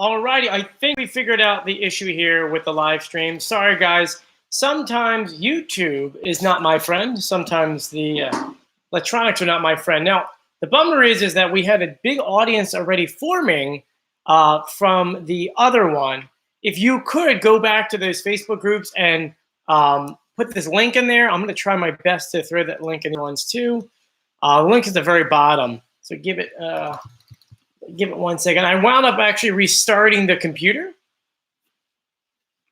Alrighty, I think we figured out the issue here with the live stream. Sorry, guys. Sometimes YouTube is not my friend. Sometimes the electronics are not my friend. Now, the bummer is that we had a big audience already forming from the other one. If you could go back to those Facebook groups and put this link in there, I'm going to try my best to throw that link in the ones too. The link is at the very bottom, so give it 1 second. I wound up actually restarting the computer,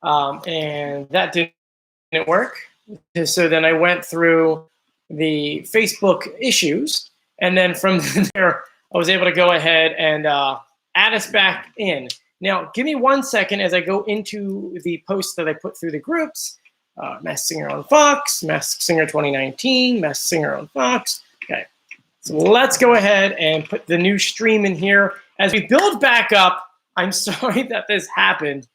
and that didn't work. So then I went through the Facebook issues, and then from there, I was able to go ahead and add us back in. Now, give me 1 second as I go into the posts that I put through the groups. Masked Singer on Fox, Masked Singer 2019, Masked Singer on Fox. Okay. So let's go ahead and put the new stream in here. As we build back up, I'm sorry that this happened.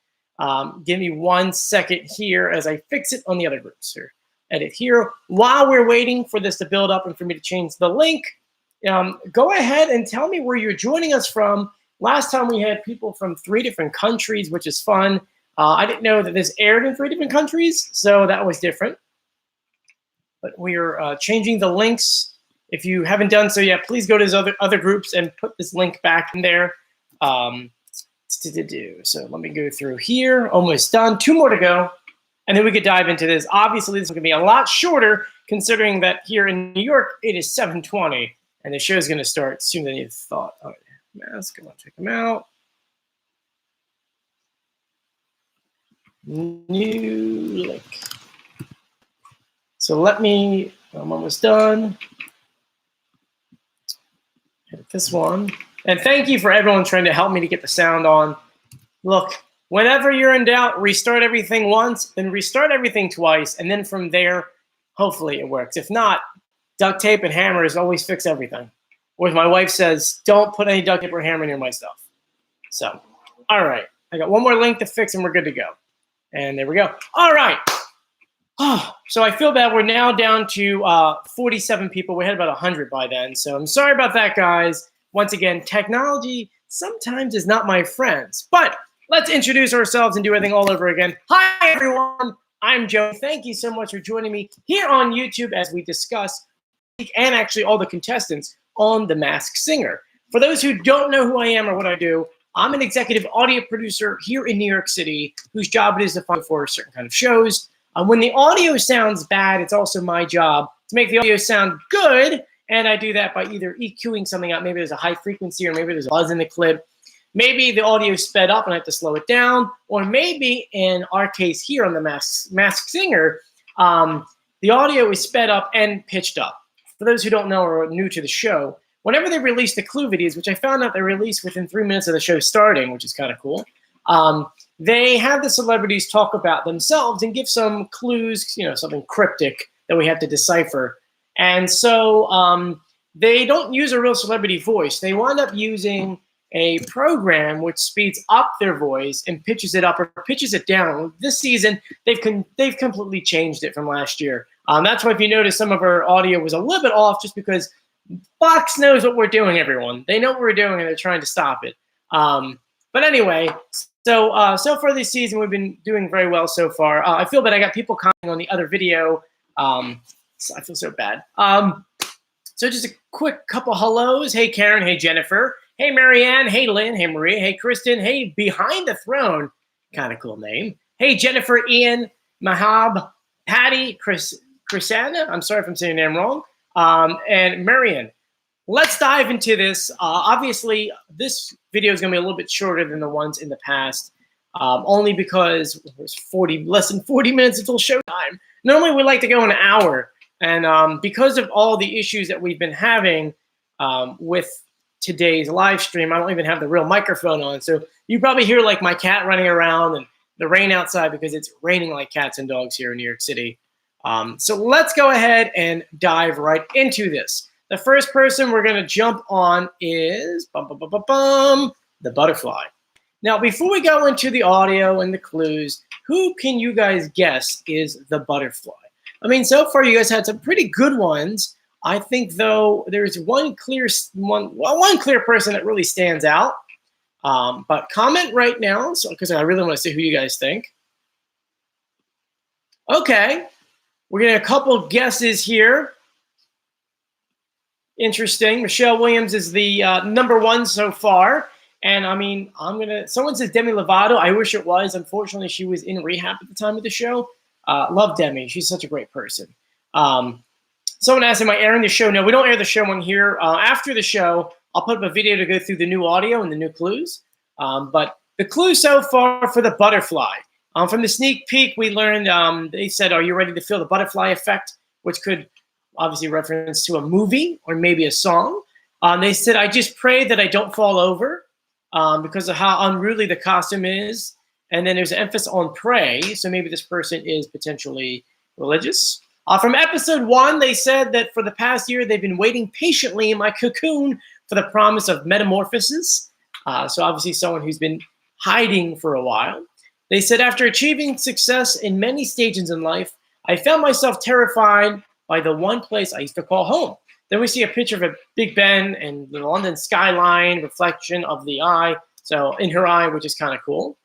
Give me 1 second here as I fix it on the other groups here. Edit here. While we're waiting for this to build up and for me to change the link, go ahead and tell me where you're joining us from. Last time we had people from 3 different countries, which is fun. I didn't know that this aired in 3 different countries, so that was different. But we're changing the links. If you haven't done so yet, please go to those other groups and put this link back in there. So let me go through here. Almost done. 2 more to go. And then we could dive into this. Obviously, this is going to be a lot shorter, considering that here in New York, it is 7:20. And the show is going to start sooner than you thought. All right, mask. I want to check them out. New link. So let me, I'm almost done. Hit this one. And thank you for everyone trying to help me to get the sound on. Look, whenever you're in doubt, restart everything once, then restart everything twice, and then from there, hopefully it works. If not, duct tape and hammers always fix everything. Or as my wife says, don't put any duct tape or hammer near my stuff. So, all right. I got one more link to fix and we're good to go. And there we go. All right. Oh, so I feel bad. We're now down to 47 people. We had about 100 by then. So I'm sorry about that, guys. Once again, technology sometimes is not my friends. But let's introduce ourselves and do everything all over again. Hi, everyone. I'm Joe. Thank you so much for joining me here on YouTube as we discuss, and actually all the contestants on The Masked Singer. For those who don't know who I am or what I do, I'm an executive audio producer here in New York City whose job it is to find for certain kind of shows. When the audio sounds bad, it's also my job to make the audio sound good, and I do that by either EQing something out. Maybe there's a high frequency, or maybe there's a buzz in the clip. Maybe the audio is sped up and I have to slow it down, or maybe in our case here on The Masked Singer, the audio is sped up and pitched up. For those who don't know or are new to the show, whenever they release the clue videos, which I found out they released within 3 minutes of the show starting, which is kind of cool, they have the celebrities talk about themselves and give some clues, something cryptic that we have to decipher. And so they don't use a real celebrity voice. They wind up using a program which speeds up their voice and pitches it up or pitches it down. This season, they've completely changed it from last year. That's why if you notice some of our audio was a little bit off, just because Fox knows what we're doing, everyone. They know what we're doing, and they're trying to stop it. But anyway, so far this season, we've been doing very well so far. I feel bad. I got people commenting on the other video. So I feel so bad. So just a quick couple hellos. Hey, Karen. Hey, Jennifer. Hey, Marianne. Hey, Lynn. Hey, Marie. Hey, Kristen. Hey, Behind the Throne. Kind of cool name. Hey, Jennifer, Ian, Mahab, Patty, Chrisanna. I'm sorry if I'm saying your name wrong. And Marianne. Let's dive into this. Obviously, this video is going to be a little bit shorter than the ones in the past, only because it was less than 40 minutes until showtime. Normally, we like to go an hour. And because of all the issues that we've been having with today's live stream, I don't even have the real microphone on. So you probably hear like my cat running around and the rain outside because it's raining like cats and dogs here in New York City. So let's go ahead and dive right into this. The first person we're going to jump on is the butterfly. Now, before we go into the audio and the clues, who can you guys guess is the butterfly? I mean, so far you guys had some pretty good ones. I think, though, there's one clear person that really stands out. But comment right now, so because I really want to see who you guys think. Okay, we're getting a couple guesses here. Interesting. Michelle Williams is the number one so far. And I mean, someone says Demi Lovato. I wish it was. Unfortunately, she was in rehab at the time of the show. Love Demi. She's such a great person. Someone asked, am I airing the show? No, we don't air the show on here. After the show, I'll put up a video to go through the new audio and the new clues. But the clue so far for the butterfly. From the sneak peek, we learned, they said, are you ready to feel the butterfly effect? Which could obviously reference to a movie or maybe a song. They said, I just pray that I don't fall over because of how unruly the costume is. And then there's an emphasis on pray. So maybe this person is potentially religious. From episode 1, they said that for the past year, they've been waiting patiently in my cocoon for the promise of metamorphosis. So obviously someone who's been hiding for a while. They said, after achieving success in many stages in life, I found myself terrified by the one place I used to call home. Then we see a picture of a Big Ben and the London skyline, reflection of the eye. So in her eye, which is kind of cool.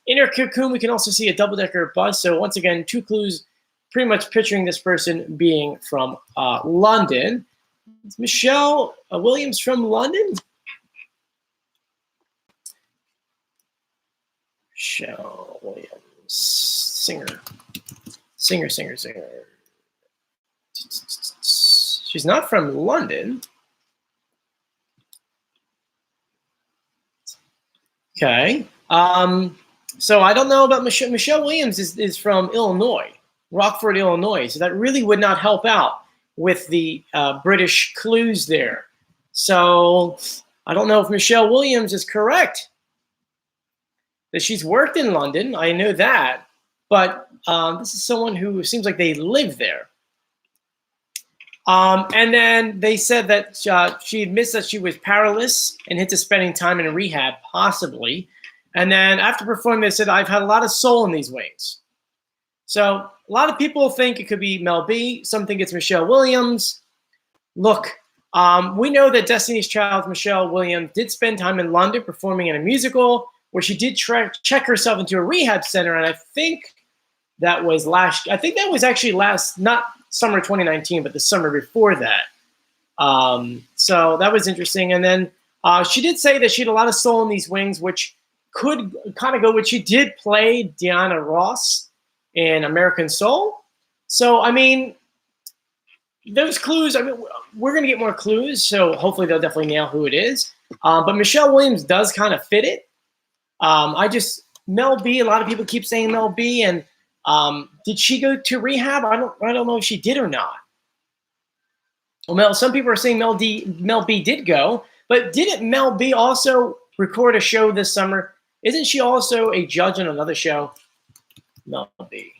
In her cocoon, we can also see a double-decker bus. So once again, 2 clues, pretty much picturing this person being from London. Is Michelle Williams from London? Michelle Williams, singer. She's not from London. Okay. So I don't know about Michelle. Michelle Williams is from Illinois, Rockford, Illinois. So that really would not help out with the British clues there. So I don't know if Michelle Williams is correct. That she's worked in London, I know that. But this is someone who seems like they live there. And then they said that she admits that she was powerless and into spending time in a rehab, possibly. And then after performing, they said, I've had a lot of soul in these wings. So a lot of people think it could be Mel B. Some think it's Michelle Williams. Look, we know that Destiny's Child, Michelle Williams, did spend time in London performing in a musical where she did check herself into a rehab center. And I think that was actually not summer 2019, but the summer before that. So that was interesting. And then she did say that she had a lot of soul in these wings, which could kind of go with, she did play Diana Ross in American Soul. So, I mean, those clues, I mean, we're going to get more clues, so hopefully they'll definitely nail who it is. But Michelle Williams does kind of fit it. Mel B, a lot of people keep saying Mel B, and did she go to rehab? I don't know if she did or not. Well, some people are saying Mel B did go, but didn't Mel B also record a show this summer? Isn't she also a judge on another show? Mel B.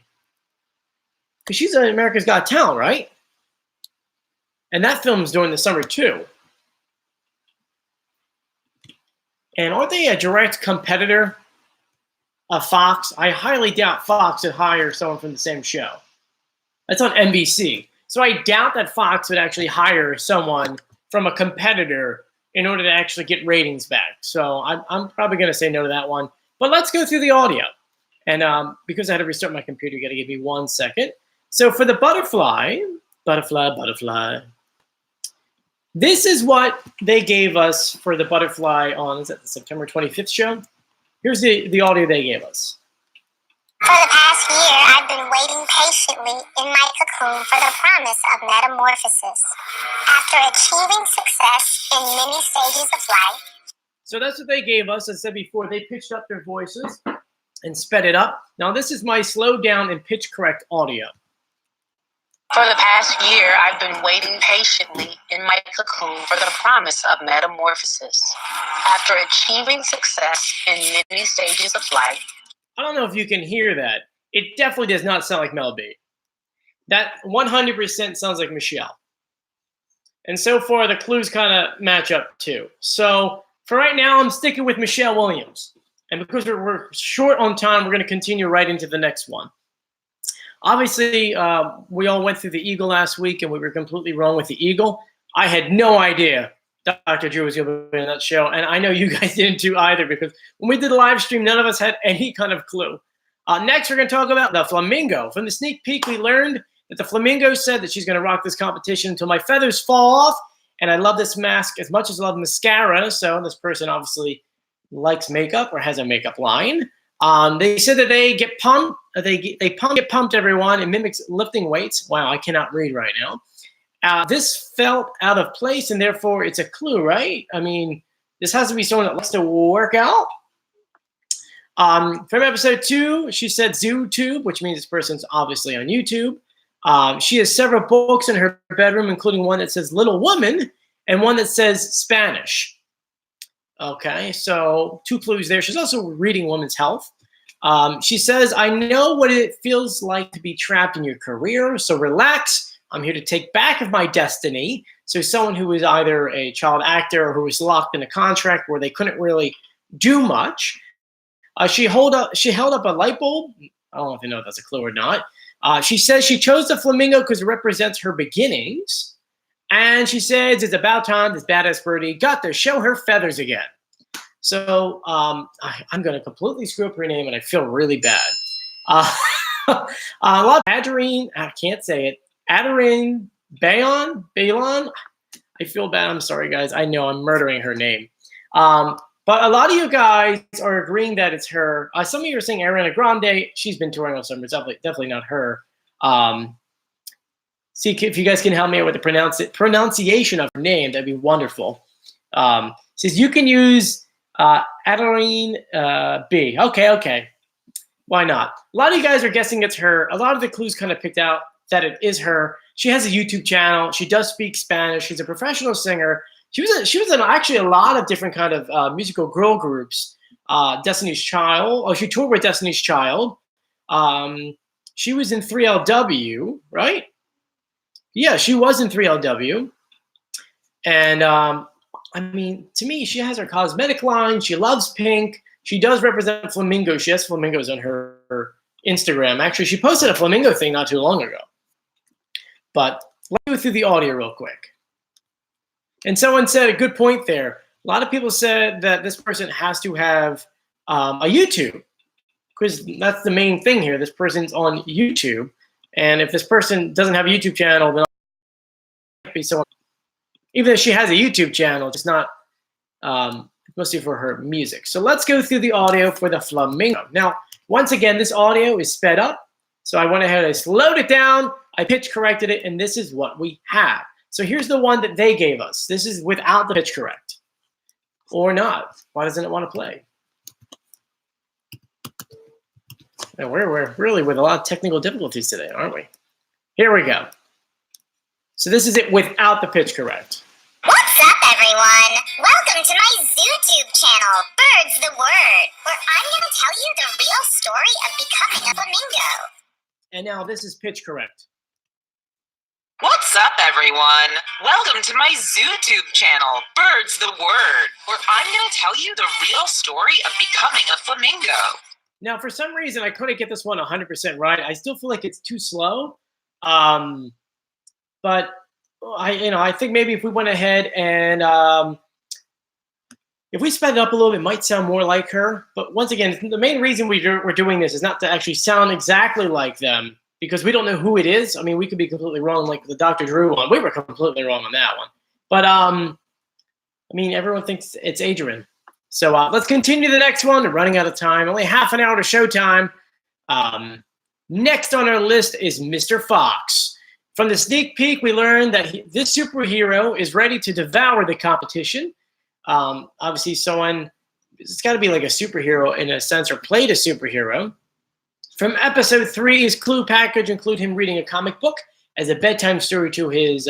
Because she's on America's Got Talent, right? And that film's during the summer too. And aren't they a direct competitor of Fox? I highly doubt Fox would hire someone from the same show. That's on NBC. So I doubt that Fox would actually hire someone from a competitor in order to actually get ratings back. So I'm probably going to say no to that one. But let's go through the audio. And because I had to restart my computer, you got to give me 1 second. So for the butterfly, this is what they gave us for the butterfly on, is that the September 25th show? Here's the audio they gave us. For the past year, I've been waiting patiently in my cocoon for the promise of metamorphosis. After achieving success in many stages of life. So that's what they gave us. As I said before, they pitched up their voices and sped it up. Now this is my slowed down and pitch correct audio. For the past year, I've been waiting patiently in my cocoon for the promise of metamorphosis. After achieving success in many stages of life. I don't know if you can hear that. It definitely does not sound like Mel B. That 100% sounds like Michelle. And so far, the clues kind of match up too. So for right now, I'm sticking with Michelle Williams. And because we're short on time, we're going to continue right into the next one. Obviously, we all went through the Eagle last week, and we were completely wrong with the Eagle. I had no idea Dr. Drew was going to be in that show. And I know you guys didn't too either, because when we did the live stream, none of us had any kind of clue. Next, we're going to talk about the Flamingo. From the sneak peek, we learned that the Flamingo said that she's going to rock this competition until my feathers fall off. And I love this mask as much as I love mascara. So this person obviously likes makeup or has a makeup line. They said that they get pumped. They get pumped, everyone. It mimics lifting weights. Wow, I cannot read right now. This felt out of place, and therefore it's a clue, right? I mean, this has to be someone that likes to work out. From episode 2, she said ZooTube, which means this person's obviously on YouTube. She has several books in her bedroom, including one that says Little Woman and one that says Spanish. Okay, so 2 clues there. She's also reading Women's Health. She says, I know what it feels like to be trapped in your career, so relax. I'm here to take back of my destiny. So someone who was either a child actor or who was locked in a contract where they couldn't really do much. She held up a light bulb. I don't know if you know if that's a clue or not. She says she chose the flamingo because it represents her beginnings. And she says it's about time this badass birdie got to show her feathers again. So I'm going to completely screw up her name, and I feel really bad. A lot of Adarine, I can't say it. Adarine Balon. I feel bad. I'm sorry, guys. I know I'm murdering her name. But a lot of you guys are agreeing that it's her. Some of you are saying Ariana Grande. She's been touring on summer. It's definitely not her. See if you guys can help me out with the pronunciation of her name. That'd be wonderful. Says you can use Adeline B. Okay. Why not? A lot of you guys are guessing it's her. A lot of the clues kind of picked out that it is her. She has a YouTube channel. She does speak Spanish. She's a professional singer. She was in actually a lot of different kind of musical girl groups. Destiny's Child. Oh, she toured with Destiny's Child. She was in 3LW, right? Yeah, she was in 3LW. And I mean, to me, she has her cosmetic line. She loves pink. She does represent flamingo. She has flamingos on her Instagram. Actually, she posted a flamingo thing not too long ago. But let me go through the audio real quick. And someone said a good point there. A lot of people said that this person has to have a YouTube, because that's the main thing here. This person's on YouTube. And if this person doesn't have a YouTube channel, then it might be someone. Even if she has a YouTube channel, it's not mostly for her music. So let's go through the audio for the flamingo. Now, once again, this audio is sped up. So I went ahead and slowed it down. I pitch corrected it, and this is what we have. So here's the one that they gave us. This is without the pitch correct. Or not. Why doesn't it want to play? And we're really with a lot of technical difficulties today, aren't we? Here we go. So this is it without the pitch correct. What's up, everyone? Welcome to my ZooTube channel, Bird's the Word, where I'm going to tell you the real story of becoming a flamingo. And now this is pitch correct. What's up, everyone? Welcome to my ZooTube channel, Bird's the Word, where I'm going to tell you the real story of becoming a flamingo. Now, for some reason, I couldn't get this one 100% right. I still feel like it's too slow. But I think maybe if we went ahead and if we sped it up a little bit, it might sound more like her. But once again, the main reason we're doing this is not to actually sound exactly like them, because we don't know who it is. I mean, we could be completely wrong, like the Dr. Drew one. We were completely wrong on that one. But, I mean, everyone thinks it's Adrian. So let's continue to the next one. We're running out of time. Only half an hour to showtime. Next on our list is Mr. Fox. From the sneak peek, we learned that this superhero is ready to devour the competition. Obviously, it's got to be like a superhero in a sense, or played a superhero. From episode 3, his clue package include him reading a comic book as a bedtime story to his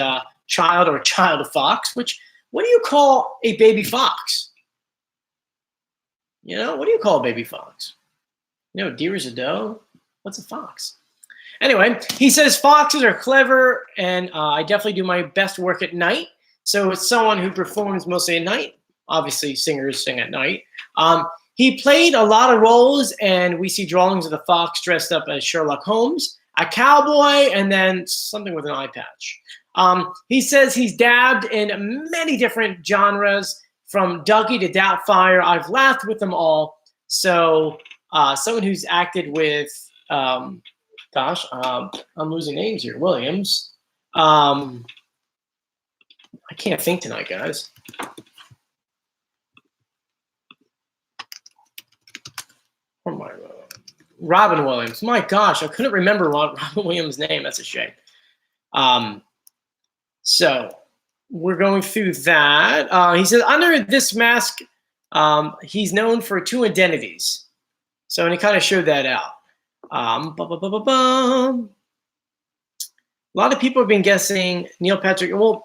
child or child fox, which, what do you call a baby fox? You know, what do you call a baby fox? You know, deer is a doe. What's a fox? Anyway, he says foxes are clever, and I definitely do my best work at night. So it's someone who performs mostly at night. Obviously, singers sing at night. He played a lot of roles, and we see drawings of the fox dressed up as Sherlock Holmes, a cowboy, and then something with an eye patch. He says he's dabbed in many different genres, from Dougie to Doubtfire. I've laughed with them all. So someone who's acted with, I'm losing names here. Williams. I can't think tonight, guys. Robin Williams. My gosh, I couldn't remember Robin Williams' name. That's a shame. So we're going through that. He says, under this mask, he's known for 2 identities. So, and he kind of showed that out. A lot of people have been guessing Neil Patrick. Well,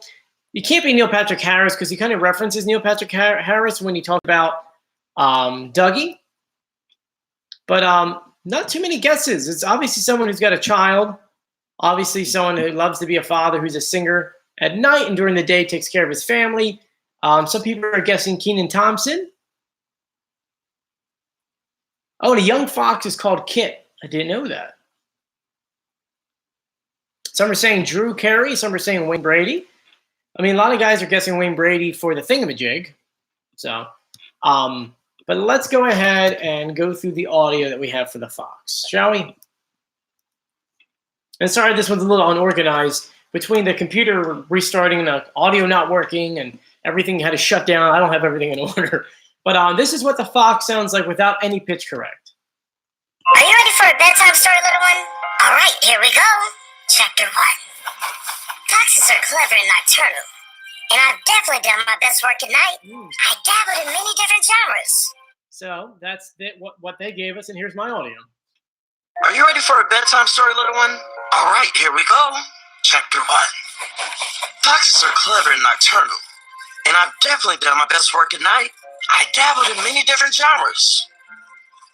you can't be Neil Patrick Harris because he kind of references Neil Patrick Harris when he talked about Dougie. But not too many guesses. It's obviously someone who's got a child. Obviously someone who loves to be a father, who's a singer at night, and during the day takes care of his family. Some people are guessing Kenan Thompson. Oh, and a young fox is called Kit. I didn't know that. Some are saying Drew Carey. Some are saying Wayne Brady. I mean, a lot of guys are guessing Wayne Brady for the thingamajig. So, but let's go ahead and go through the audio that we have for the fox, shall we? And sorry, this one's a little unorganized. Between the computer restarting and the audio not working and everything had to shut down, I don't have everything in order. But this is what the fox sounds like without any pitch correct. Are you ready for a bedtime story, little one? All right, here we go. Chapter 1. Foxes are clever and nocturnal, and I've definitely done my best work at night. I dabbled in many different genres. So that's what they gave us, and here's my audio. Are you ready for a bedtime story, little one? All right, here we go. Chapter 1. Foxes are clever and nocturnal, and I've definitely done my best work at night. I dabbled in many different genres.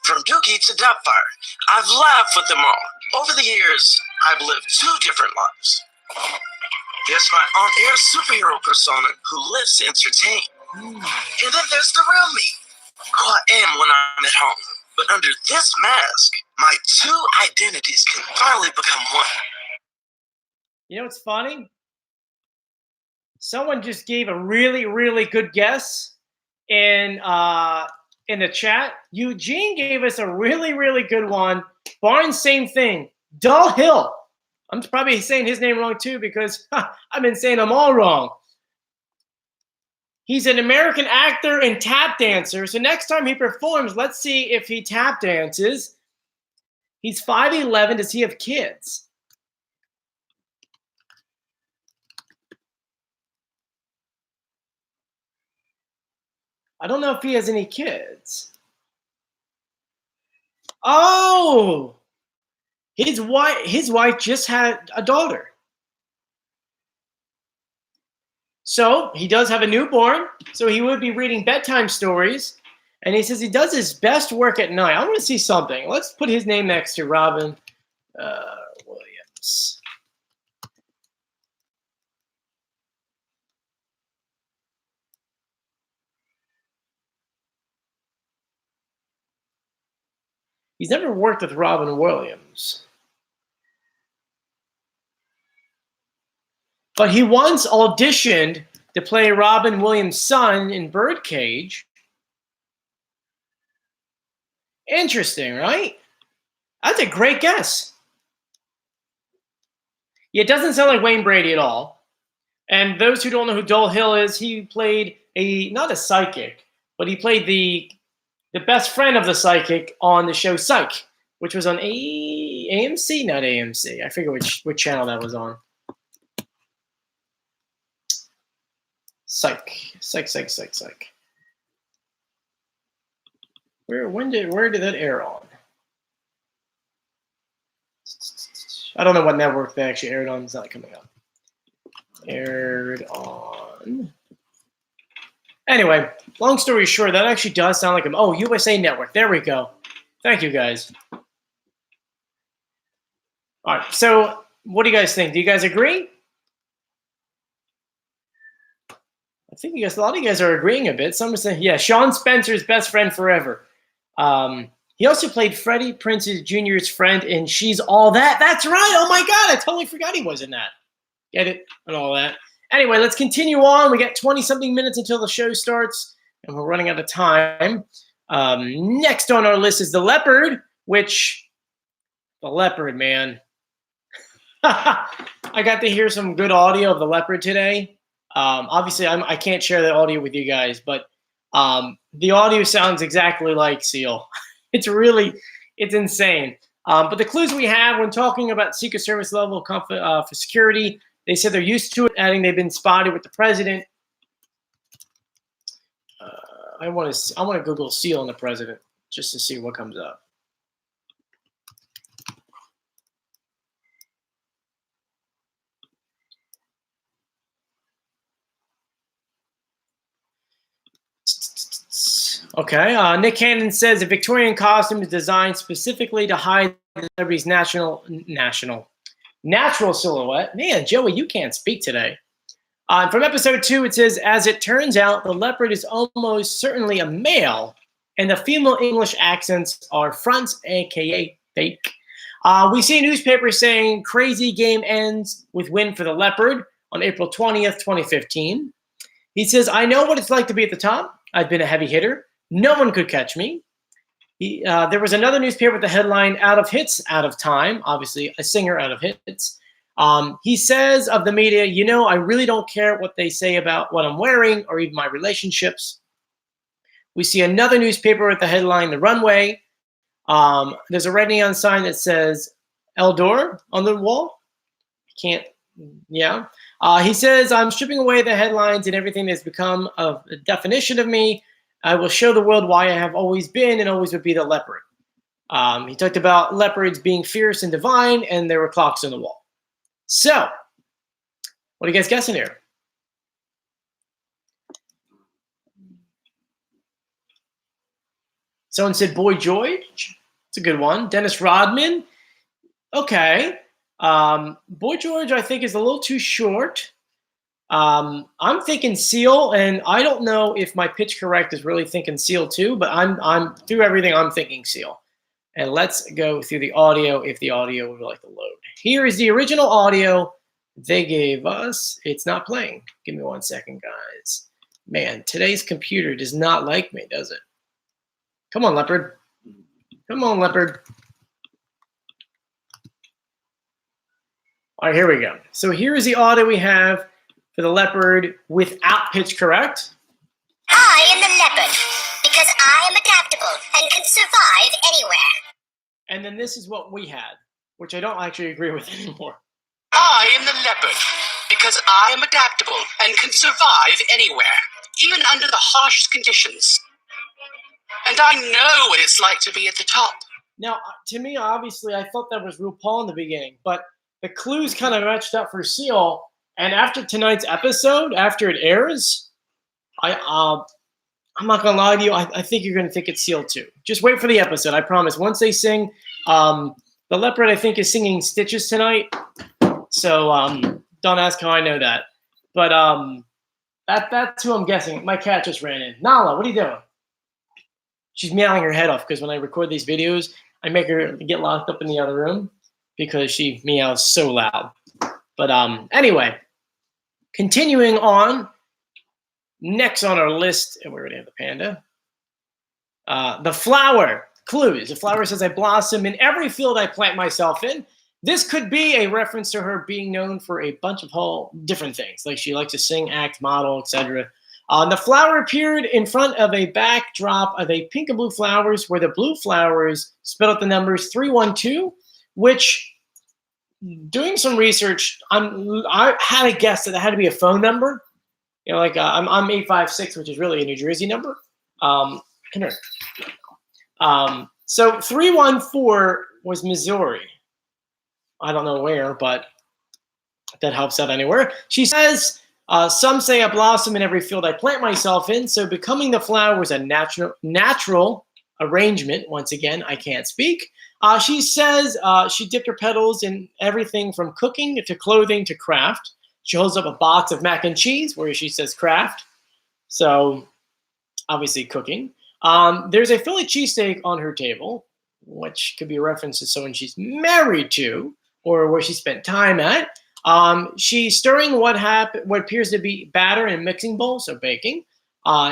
From Dookie to Doubtfire, I've laughed with them all. Over the years, I've lived 2 different lives. There's my on-air superhero persona who lives to entertain. And then there's the real me, who I am when I'm at home. But under this mask, my 2 identities can finally become one. You know what's funny? Someone just gave a really, really good guess in the chat. Eugene gave us a really, really good one. Barnes, same thing. Dull Hill. I'm probably saying his name wrong too because I've been saying them all wrong. He's an American actor and tap dancer. So next time he performs, let's see if he tap dances. He's 5'11". Does he have kids? I don't know if he has any kids. Oh, his wife just had a daughter. So he does have a newborn. So he would be reading bedtime stories. And he says he does his best work at night. I want to see something. Let's put his name next to Robin Williams. He's never worked with Robin Williams. But he once auditioned to play Robin Williams' son in Birdcage. Interesting, right? That's a great guess. Yeah, it doesn't sound like Wayne Brady at all. And those who don't know who Dull Hill is, he played not a psychic, but he played the best friend of the psychic on the show Psych, which was on AMC, not AMC. I forget which channel that was on. Psych. Where did that air on? I don't know what network they actually aired on. It's not coming up. Aired on. Anyway, long story short, that actually does sound like him. Oh, USA Network. There we go. Thank you, guys. All right. So, what do you guys think? Do you guys agree? I think a lot of you guys are agreeing a bit. Some are saying, yeah, Sean Spencer's best friend forever. He also played Freddie Prinze Jr.'s friend in She's All That. That's right. Oh, my God. I totally forgot he was in that. Get it? And all that. Anyway, let's continue on. We got 20-something minutes until the show starts, and we're running out of time. Next on our list is the Leopard, which, the Leopard, man. I got to hear some good audio of the Leopard today. Obviously, I can't share that audio with you guys, but the audio sounds exactly like Seal. It's insane. But the clues we have when talking about Secret Service level for security, they said they're used to it, adding they've been spotted with the president. I want to Google Seal and the president just to see what comes up. Okay, Nick Cannon says the Victorian costume is designed specifically to hide the celebrity's natural silhouette. Man, Joey, you can't speak today. From episode 2, it says, as it turns out, the Leopard is almost certainly a male, and the female English accents are fronts, aka fake. We see a newspaper saying crazy game ends with win for the Leopard on April 20th, 2015. He says, I know what it's like to be at the top. I've been a heavy hitter. No one could catch me. There was another newspaper with the headline, out of hits, out of time. Obviously, a singer out of hits. He says of the media, I really don't care what they say about what I'm wearing or even my relationships. We see another newspaper with the headline, The Runway. There's a red neon sign that says Eldor on the wall. He says, I'm stripping away the headlines and everything that's become a definition of me. I will show the world why I have always been and always would be the Leopard. He talked about leopards being fierce and divine, and there were clocks on the wall. So, what are you guys guessing here? Someone said Boy George. It's a good one. Dennis Rodman. Okay. Boy George, I think, is a little too short. I'm thinking Seal, and I don't know if my pitch correct is really thinking Seal too, but I'm through everything, I'm thinking Seal. And let's go through the audio if the audio would like to load. Here is the original audio they gave us. It's not playing. Give me 1 second, guys. Man, today's computer does not like me, does it? Come on, Leopard. Come on, Leopard. All right, here we go. So here is the audio we have for the Leopard without pitch correct. I am the Leopard because I am adaptable and can survive anywhere. And then this is what we had, which I don't actually agree with anymore. I am the Leopard because I am adaptable and can survive anywhere, even under the harshest conditions. And I know what it's like to be at the top. Now, to me, obviously, I thought that was RuPaul in the beginning, but the clues kind of matched up for Seal. And after tonight's episode, after it airs, I'm not going to lie to you, I think you're going to think it's Seal too. Just wait for the episode, I promise. Once they sing, the Leopard, I think, is singing Stitches tonight. So don't ask how I know that. But that's who I'm guessing. My cat just ran in. Nala, what are you doing? She's meowing her head off because when I record these videos, I make her get locked up in the other room because she meows so loud. But anyway, continuing on, next on our list, and we already have the panda. The flower, clues. The flower says, I blossom in every field I plant myself in. This could be a reference to her being known for a bunch of whole different things, like she likes to sing, act, model, etc. The flower appeared in front of a backdrop of a pink and blue flowers where the blue flowers spelled out the numbers 312, which, doing some research, I had a guess that it had to be a phone number. Like I'm 856, which is really a New Jersey number. Come here. So 314 was Missouri. I don't know where, but that helps out anywhere. She says, some say I blossom in every field I plant myself in, so becoming the flower was a natural arrangement. Once again, I can't speak. She says she dipped her petals in everything from cooking to clothing to craft. She holds up a box of mac and cheese where she says craft. So obviously cooking. There's a Philly cheesesteak on her table, which could be a reference to someone she's married to or where she spent time at. She's stirring what appears to be batter in a mixing bowl, so baking.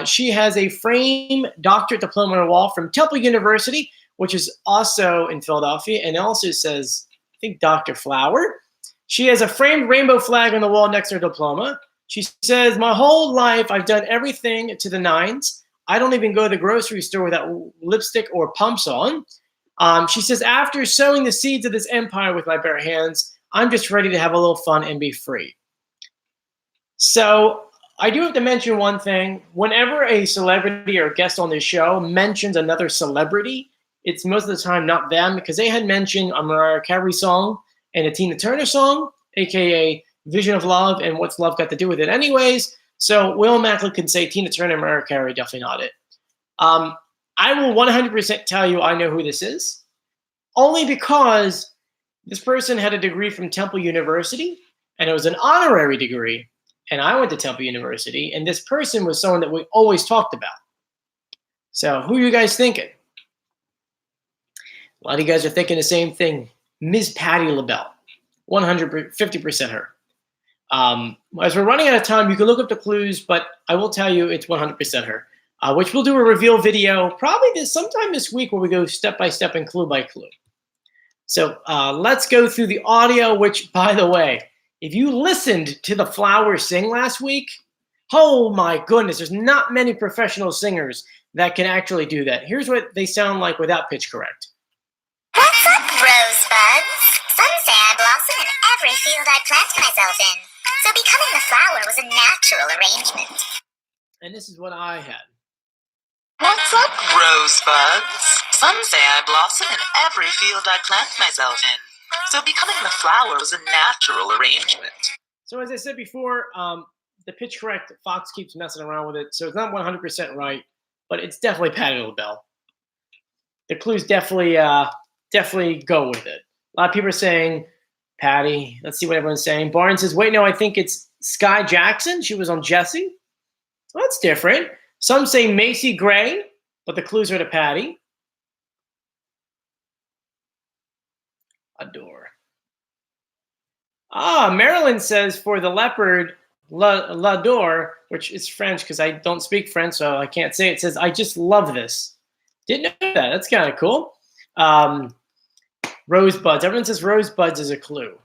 She has a framed doctorate diploma on her wall from Temple University, which is also in Philadelphia, and it also says, I think, Dr. Flower. She has a framed rainbow flag on the wall next to her diploma. She says, my whole life I've done everything to the nines. I don't even go to the grocery store without lipstick or pumps on. She says, after sowing the seeds of this empire with my bare hands, I'm just ready to have a little fun and be free. So I do have to mention one thing. Whenever a celebrity or guest on this show mentions another celebrity, it's most of the time not them, because they had mentioned a Mariah Carey song and a Tina Turner song, aka Vision of Love, and what's love got to do with it anyways. So Will Macklin can say Tina Turner and Mariah Carey, definitely not it. I will 100% tell you I know who this is, only because this person had a degree from Temple University, and it was an honorary degree, and I went to Temple University, and this person was someone that we always talked about. So who are you guys thinking? A lot of you guys are thinking the same thing. Ms. Patti LaBelle, 150% her. As we're running out of time, you can look up the clues, but I will tell you it's 100% her, which we'll do a reveal video probably sometime this week where we go step by step and clue by clue. So let's go through the audio, which, by the way, if you listened to the Flowers sing last week, oh my goodness, there's not many professional singers that can actually do that. Here's what they sound like without pitch correct. What's up, rosebuds? Some say I blossom in every field I plant myself in. So becoming the flower was a natural arrangement. And this is what I had. What's up, rosebuds? Some say I blossom in every field I plant myself in. So becoming the flower was a natural arrangement. So as I said before, the pitch correct, Fox keeps messing around with it, so it's not 100% right, but it's definitely Patti LaBelle. The clues definitely go with it. A lot of people are saying Patty. Let's see what everyone's saying. Barnes says, wait, no, I think it's Sky Jackson. She was on Jessie. Well, that's different. Some say Macy Gray, but the clues are to Patty. Adore. Marilyn says for the Leopard, L'adore, which is French because I don't speak French, so I can't say it. Says, I just love this. Didn't know that. That's kind of cool. Rosebuds. Everyone says rosebuds is a clue.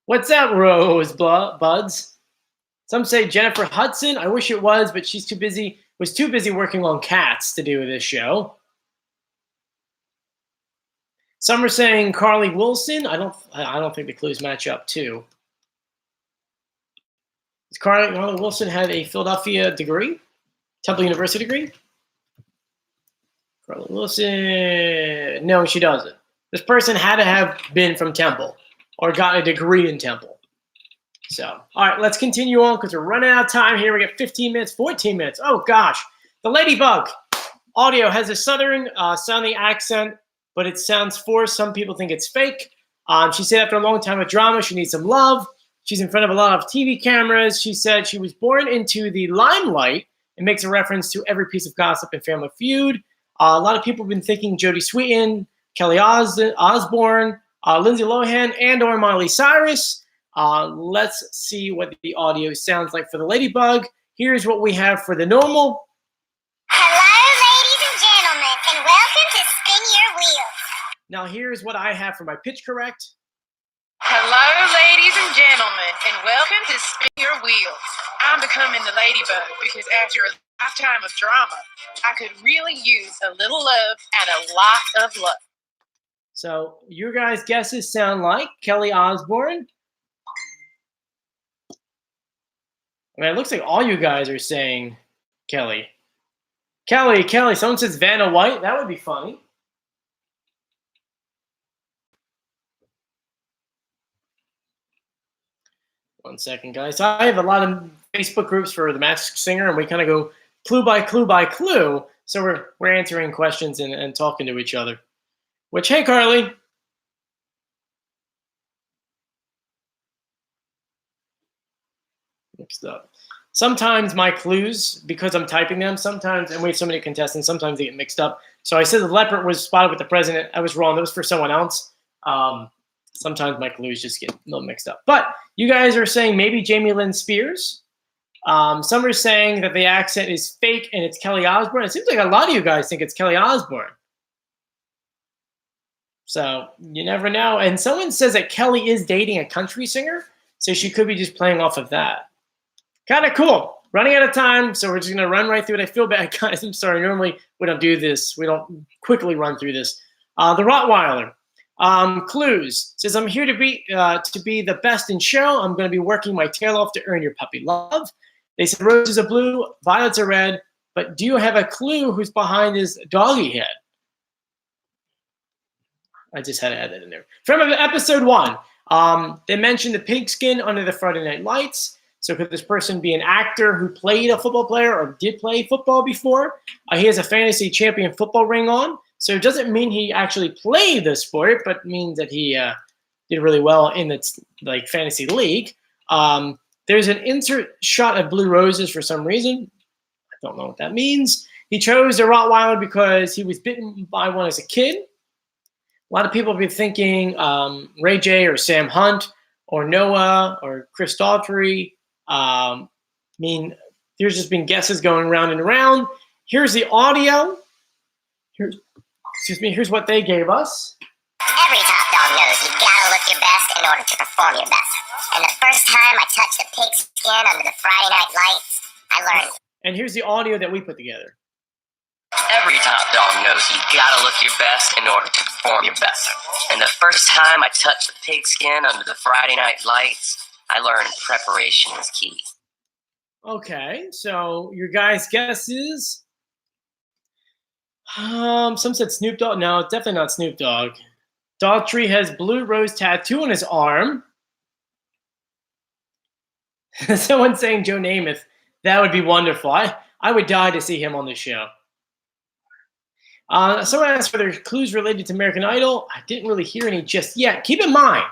What's that, rosebuds? Some say Jennifer Hudson. I wish it was, but she's too busy. Was too busy working on Cats to do this show. Some are saying Carly Wilson. I don't think the clues match up too. Does Carly Wilson have a Philadelphia degree? Temple University degree? Carly Wilson. No, she doesn't. This person had to have been from Temple or got a degree in Temple. So, all right, let's continue on because we're running out of time here. We got 15 minutes, 14 minutes. Oh, gosh. The Ladybug audio has a southern sounding accent, but it sounds forced. Some people think it's fake. She said after a long time of drama, she needs some love. She's in front of a lot of TV cameras. She said she was born into the limelight and makes a reference to every piece of gossip in Family Feud. A lot of people have been thinking Jodie Sweetin, Kelly Osbourne, Lindsay Lohan, and or Miley Cyrus. Let's see what the audio sounds like for the Ladybug. Here's what we have for the normal. Hello, ladies and gentlemen, and welcome to Spin Your Wheels. Now here's what I have for my pitch correct. Hello, ladies and gentlemen, and welcome to Spin Your Wheels. I'm becoming the Ladybug because after a lifetime of drama, I could really use a little love and a lot of luck. So your guys' guesses sound like Kelly Osbourne. I mean, it looks like all you guys are saying Kelly. Kelly. Someone says Vanna White. That would be funny. One second, guys. I have a lot of Facebook groups for The Masked Singer, and we kind of go clue by clue by clue. So we're answering questions and talking to each other. Which, hey, Carly. Mixed up. Sometimes my clues, because I'm typing them, sometimes, and we have so many contestants, sometimes they get mixed up. So I said the Leopard was spotted with the president. I was wrong. That was for someone else. Sometimes my clues just get a little mixed up. But you guys are saying maybe Jamie Lynn Spears. Some are saying that the accent is fake and it's Kelly Osbourne. It seems like a lot of you guys think it's Kelly Osbourne. So you never know. And someone says that Kelly is dating a country singer, so she could be just playing off of that. Kind of cool. Running out of time, so we're just going to run right through it. I feel bad, guys. I'm sorry. Normally we don't do this. We don't quickly run through this. The Rottweiler. Clues. Says, I'm here to be the best in show. I'm going to be working my tail off to earn your puppy love. They said roses are blue, violets are red, but do you have a clue who's behind his doggy head? I just had to add that in there. From episode 1, they mentioned the pigskin under the Friday Night Lights. So could this person be an actor who played a football player or did play football before? He has a fantasy champion football ring on. So it doesn't mean he actually played the sport, but means that he did really well in the fantasy league. There's an insert shot of blue roses for some reason. I don't know what that means. He chose the Rottweiler because he was bitten by one as a kid. A lot of people have been thinking Ray J or Sam Hunt or Noah or Chris Daughtry. There's just been guesses going round and around. Here's the audio. Here's what they gave us. Every top dog knows you gotta look your best in order to perform your best. And the first time I touched the pigskin under the Friday Night Lights, I learned. And here's the audio that we put together. Every top dog knows you gotta look your best in order to perform your best. And the first time I touched the pigskin under the Friday Night Lights, I learned preparation is key. Okay, so your guys' guesses. Some said Snoop Dogg. No, definitely not Snoop Dogg. Daughtry has blue rose tattoo on his arm. Someone saying Joe Namath. That would be wonderful. I would die to see him on the show. Someone asked for their clues related to American Idol. I didn't really hear any just yet. Keep in mind,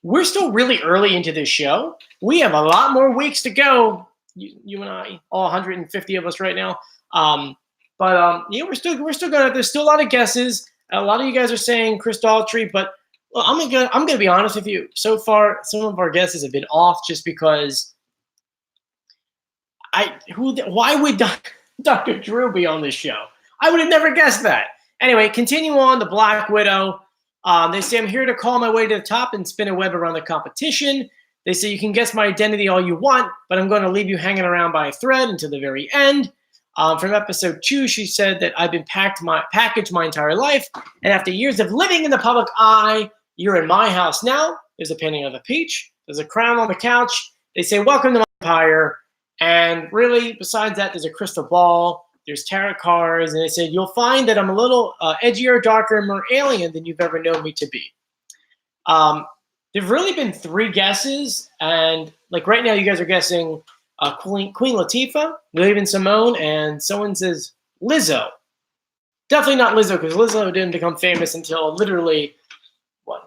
we're still really early into this show. We have a lot more weeks to go. You and I, all 150 of us right now. We're still gonna. There's still a lot of guesses. A lot of you guys are saying Chris Daughtry, but well, I'm gonna be honest with you. So far, some of our guesses have been off just because. Why would Dr. Drew be on this show? I would have never guessed that. Anyway, continue on. The Black Widow. They say I'm here to call my way to the top and spin a web around the competition. They say you can guess my identity all you want, but I'm going to leave you hanging around by a thread until the very end. From episode 2, she said that I've been packaged my entire life, and after years of living in the public eye, you're in my house now. There's a painting of a peach. There's a crown on the couch. They say, welcome to my empire. And really, besides that, there's a crystal ball. There's tarot cards. And they said, you'll find that I'm a little edgier, darker, and more alien than you've ever known me to be. There've really been 3 guesses. And like right now, you guys are guessing Queen Latifah, Raven Simone, and someone says Lizzo. Definitely not Lizzo, because Lizzo didn't become famous until literally,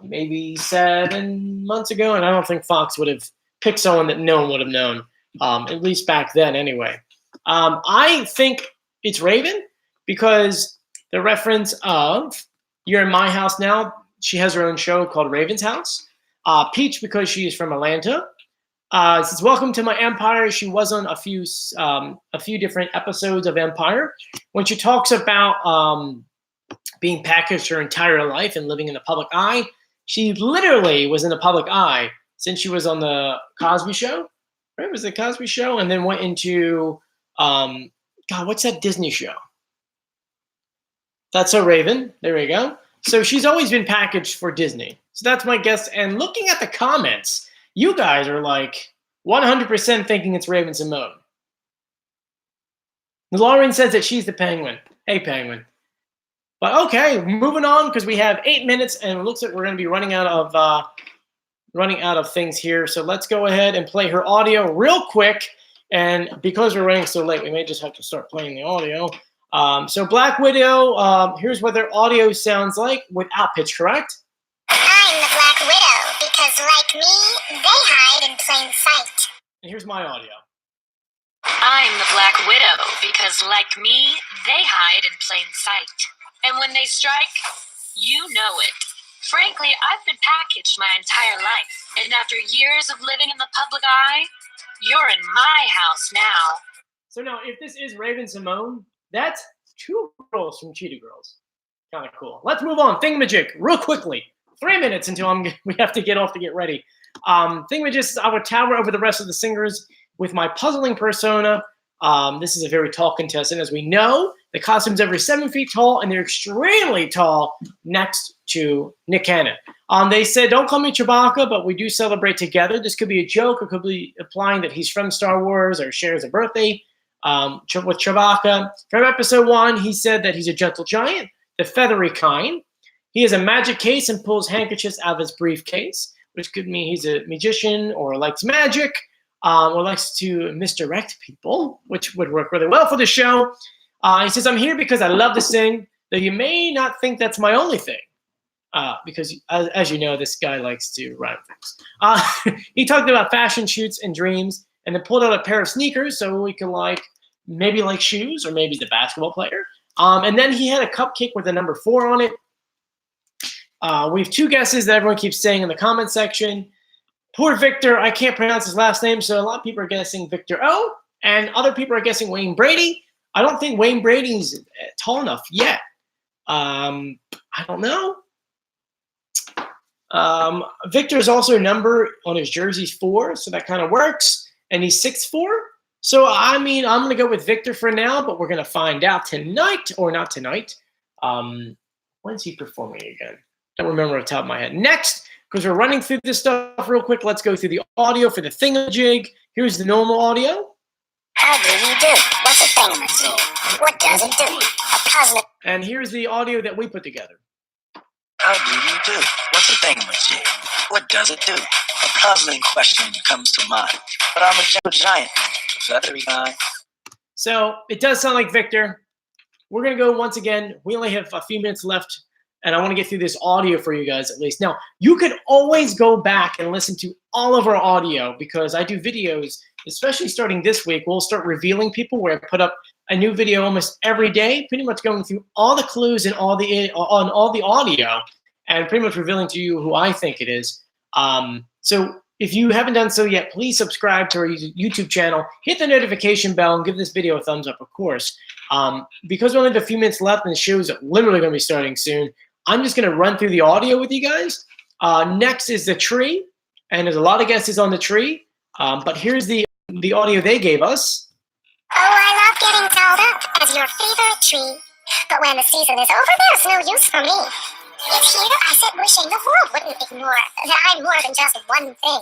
maybe 7 months ago. And I don't think Fox would have picked someone that no one would have known, at least back then anyway. I think it's Raven because the reference of you're in my house now. She has her own show called Raven's House. Peach because she is from Atlanta. Says, welcome to my empire. She was on a few different episodes of Empire. When she talks about being packaged her entire life and living in the public eye, she literally was in the public eye since she was on the Cosby Show. Right? It was the Cosby Show, and then went into what's that Disney show? That's So Raven. There we go. So she's always been packaged for Disney. So that's my guess. And looking at the comments, you guys are like 100% thinking it's Raven Simone. Lauren says that she's the Penguin. Hey, Penguin. But okay, moving on because we have 8 minutes, and it looks like we're going to be running out of things here. So let's go ahead and play her audio real quick. And because we're running so late, we may just have to start playing the audio. So Black Widow, here's what their audio sounds like without pitch correct. I'm the Black Widow because, like me, they hide in plain sight. And here's my audio. I'm the Black Widow because, like me, they hide in plain sight. And when they strike, you know it. Frankly, I've been packaged my entire life, and after years of living in the public eye, you're in my house now. So now, if this is Raven Simone, that's 2 girls from Cheetah Girls. Kind of cool. Let's move on. Thingamajig, real quickly. 3 minutes until we have to get off to get ready. Thingamajig, I would tower over the rest of the singers with my puzzling persona. This is a very tall contestant. As we know, the costume's every 7 feet tall, and they're extremely tall next to Nick Cannon. They said, don't call me Chewbacca, but we do celebrate together. This could be a joke. It could be implying that he's from Star Wars or shares a birthday with Chewbacca. From episode 1, he said that he's a gentle giant, the feathery kind. He has a magic case and pulls handkerchiefs out of his briefcase, which could mean he's a magician or likes magic. Or likes to misdirect people, which would work really well for the show. He says, I'm here because I love to sing, though you may not think that's my only thing. Because, as you know, this guy likes to rhyme things. He talked about fashion shoots and dreams, and then pulled out a pair of sneakers so we can maybe like shoes, or maybe he's a basketball player. And then he had a cupcake with the number 4 on it. We have 2 guesses that everyone keeps saying in the comment section. Poor Victor, I can't pronounce his last name, so a lot of people are guessing Victor O, and other people are guessing Wayne Brady. I don't think Wayne Brady's tall enough yet. I don't know. Victor's also a number on his jersey's 4, so that kind of works, and he's 6'4". So, I mean, I'm going to go with Victor for now, but we're going to find out tonight, or not tonight. When's he performing again? Don't remember off the top of my head. Next, because we're running through this stuff real quick, let's go through the audio for the thingamajig. Here's the normal audio. How do you do? What's a thingamajig? What does it do? A puzzle. And here's the audio that we put together. How do you do? What's a thingamajig? What does it do? A puzzling question comes to mind. But I'm a gentle giant, a feathery guy. So it does sound like Victor. We're going to go once again. We only have a few minutes left, and I want to get through this audio for you guys at least. Now, you could always go back and listen to all of our audio because I do videos, especially starting this week. We'll start revealing people where I put up a new video almost every day, pretty much going through all the clues and all the audio and pretty much revealing to you who I think it is. So if you haven't done so yet, please subscribe to our YouTube channel, hit the notification bell, and give this video a thumbs up, of course. Because we only have a few minutes left and the show is literally going to be starting soon, I'm just going to run through the audio with you guys. Next is the tree, and there's a lot of guesses on the tree. But here's the audio they gave us. Oh, I love getting dolled up as your favorite tree. But when the season is over, there's no use for me. It's here I sit wishing the world wouldn't ignore that I'm more than just one thing.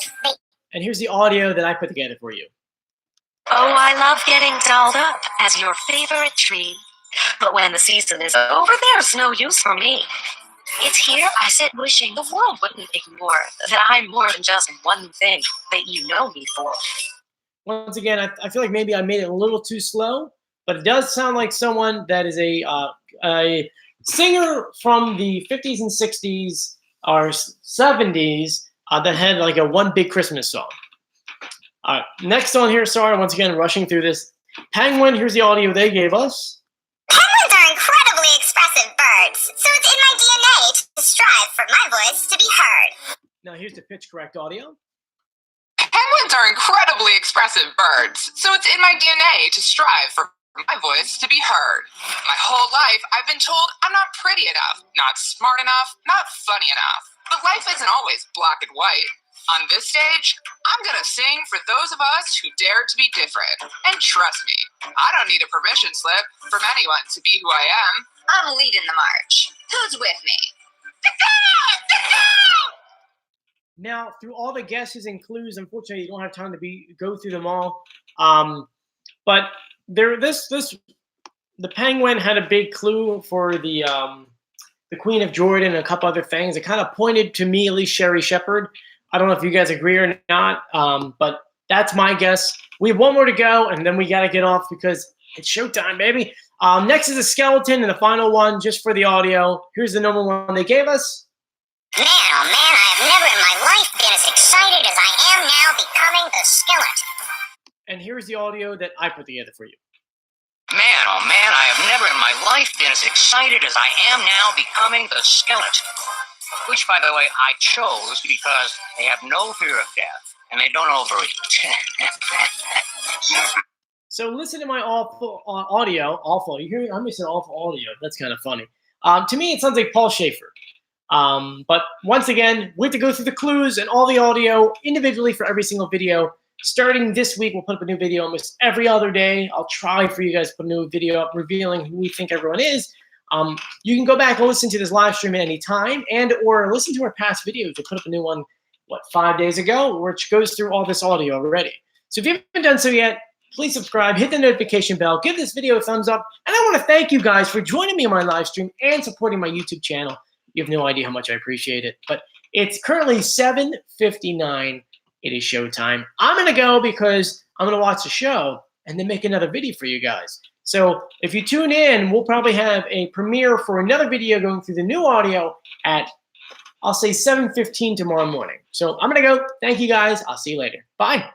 And here's the audio that I put together for you. Oh, I love getting dolled up as your favorite tree. But when the season is over, there's no use for me. It's here I sit wishing the world wouldn't ignore that I'm more than just one thing that you know me for. Once again, I feel like maybe I made it a little too slow, but it does sound like someone that is a singer from the 50s and 60s or 70s that had like a One Big Christmas song. All right, next on here, sorry, once again, rushing through this. Penguin, here's the audio they gave us. Penguins are incredibly expressive birds, so it's in my DNA to strive for my voice to be heard. Now here's the pitch correct audio. Penguins are incredibly expressive birds, so it's in my DNA to strive for my voice to be heard. My whole life, I've been told I'm not pretty enough, not smart enough, not funny enough. But life isn't always black and white. On this stage, I'm gonna sing for those of us who dare to be different. And trust me, I don't need a permission slip from anyone to be who I am. I'm leading the march. Who's with me? Now, through all the guesses and clues, unfortunately, you don't have time to go through them all. But the Penguin had a big clue for the Queen of Jordan and a couple other things. It kind of pointed to me, at least Sherry Shepherd. I don't know if you guys agree or not, but that's my guess. We have one more to go, and then we got to get off because it's showtime, baby. Next is a skeleton, and the final one, just for the audio. Here's the number one they gave us. Man, oh man, I have never in my life been as excited as I am now becoming the skeleton. And here's the audio that I put together for you. Man, oh man, I have never in my life been as excited as I am now becoming the skeleton. which, by the way, I chose because they have no fear of death and they don't overeat. So listen to my awful audio. Awful. You hear me? I'm saying awful audio. That's kind of funny. To me, it sounds like Paul Schaefer. But once again, we have to go through the clues and all the audio individually for every single video. Starting this week, we'll put up a new video almost every other day. I'll try for you guys to put a new video up revealing who we think everyone is. You can go back and listen to this live stream at any time and or listen to our past videos. We put up a new one, 5 days ago, which goes through all this audio already. So if you haven't done so yet, please subscribe, hit the notification bell, give this video a thumbs up. And I want to thank you guys for joining me on my live stream and supporting my YouTube channel. You have no idea how much I appreciate it. But it's currently 7:59. It is showtime. I'm going to go because I'm going to watch the show and then make another video for you guys. So if you tune in, we'll probably have a premiere for another video going through the new audio at, I'll say 7:15 tomorrow morning. So I'm going to go. Thank you guys. I'll see you later. Bye.